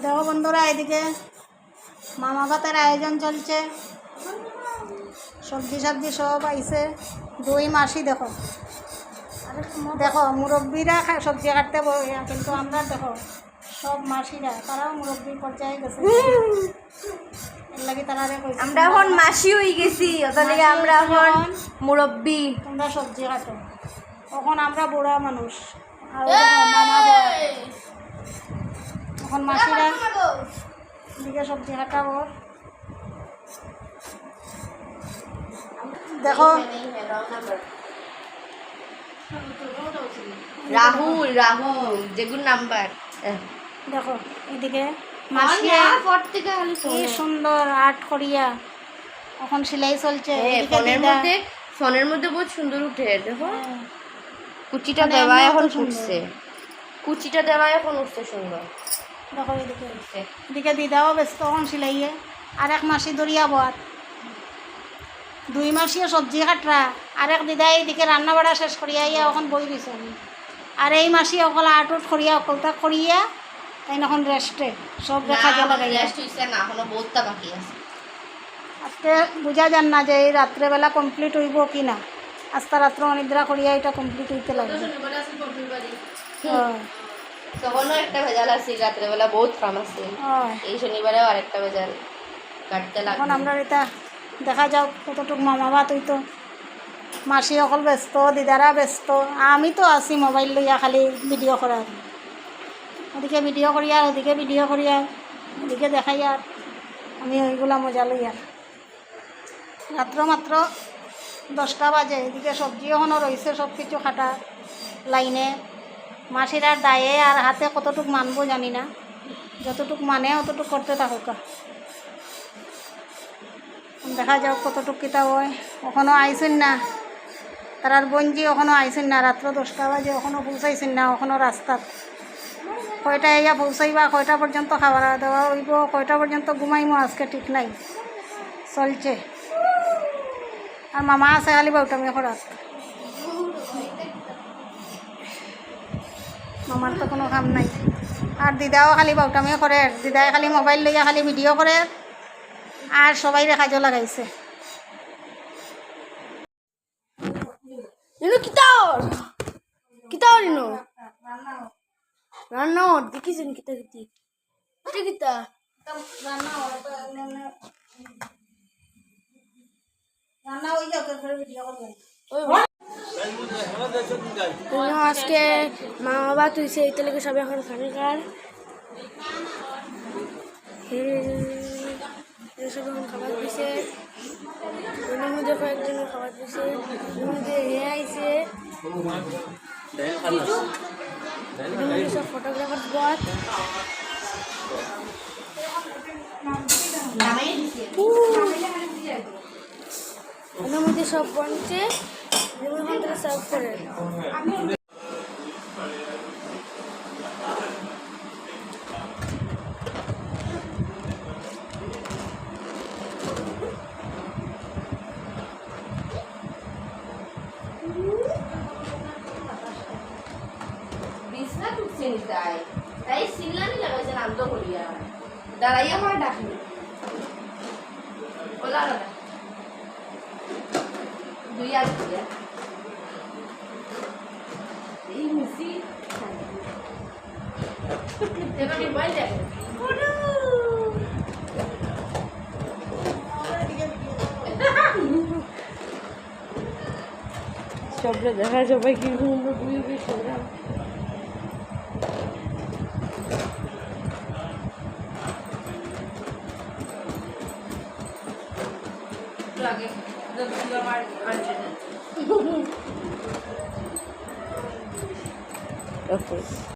দেখো বন্ধুরা, এদিকে মামা ভাতের আয়োজন চলছে। সবজি সবজি সব আইছে। দুই মাসি দেখো দেখো মুরব্বীরা সবজি কাটতে বইয়া, কিন্তু আমরা দেখো সব মাসিরা তারাও মুরব্বী পর্যায়ে গেছে। এর লাগি তারা আমরা এখন মাসি হয়ে গেছি, ওটালে আমরা এখন মুরব্বী। তোমরা সবজি কাটো, তখন আমরা বুড়া মানুষ। আর মামা এখন মাসিরা দিকে সবজি কাটাবো। দেখো রাহুল রাহুল যেগুলো নাম্বার দেখো এদিকে মাসিয়া কি সুন্দর আর্ট করিয়া এখন সেলাই চলছে। ফোনের মধ্যে বহুত সুন্দর উঠে। দেখো কুচিটা দেওয়া এখন উঠছে, কুচিটা দেওয়া এখন উঠছে সুন্দর। দেখো এদিকে এদিকে দিদাও ব্যস্ত এখন সিলাইয়ে। আর এক মাসি দরিয়া বাদ, দুই মাসিও সবজি কাটরা। আর এক দিদা এইদিকে রান্না বাড়া শেষ করিয়া এখন বই দিছে। আর এই মাসি অকল আর্ট উট করিয়া অকলটা করিয়া তাই এখন রেস্টে সব দেখা যায় আজকে বোঝা যান না যে এই রাত্রেবেলা কমপ্লিট হইব কি না। আস্তা রাত্র অনিদ্রা করিয়া এটা কমপ্লিট হইতে লাগবে। তখনও একটা ভেজাল আছে, রাত্রেবেলা বহুত কাম আছে। এই শনিবারেও আরেকটা ভেজাল কাটতে লাগবে। এখন আমরা এটা দেখা যাও কতটুকু মামা ভাত হইতো। মাসি অকল ব্যস্ত, দিদারা ব্যস্ত, আমি তো আছি মোবাইল লইয়া খালি ভিডিও করার। ওদিকে ভিডিও করিয়া ওদিকে ভিডিও করিয়া ওদিকে দেখাই। আর আমি ওইগুলা মজা লই। আর রাত্র মাত্র 10টা বাজে। এদিকে সবজি এখনও রয়েছে, সব কিছু খাটা লাইনে। মাসিরার দায়ে আর হাতে কতটুক মানবো জানি না, যতটুক মানে অতটুক করতে থাকুক। দেখা যাও কতটুক কিতা হয়। এখনও আইসেন না তারার বঞ্জি, এখনও আইসেন না। রাত্র 10টা বাজে এখনও পৌঁছাইছেন না। এখনও রাস্তাত কয়টা ইয়া পৌঁছাইবা, কয়টা পর্যন্ত খাবার দাওয়া হইব, কয়টা পর্যন্ত ঘুমাইমো আজকে ঠিক নাই, চলছে। আর মামা আছে খালি বাউটামি করাত। মামার তো কোনো কাম নাই। আর দিদাও খালি বাউটামি করে। দিদাই খালি মোবাইল লইয়া খালি ভিডিও করে। আর সবাই কাজও লাগাইছে। রান্না দেখিছেন কিতা কিতি কিতা আজকে মা বাবা তুইছে এইটা লেগে সব এখন খানিকার সব এখন খাবার দিছে। এর মধ্যে কয়েকজনের খাবার দিছে, এর মধ্যে হে আইছে, সব ফটোগ্রাফার বট। এর মধ্যে সব বনছে, সার্ভ করে। তাই সিনলানি লাগাইছে নাম তো করিয়া দাঁড়াইয়া আমার ডাকি ওলা দুই আর দিয়া এই মিসি এবার মোবাইল দেখো সবটা দেখা সবাই কিরকম বুঝে বেশি আগে আমার আনছে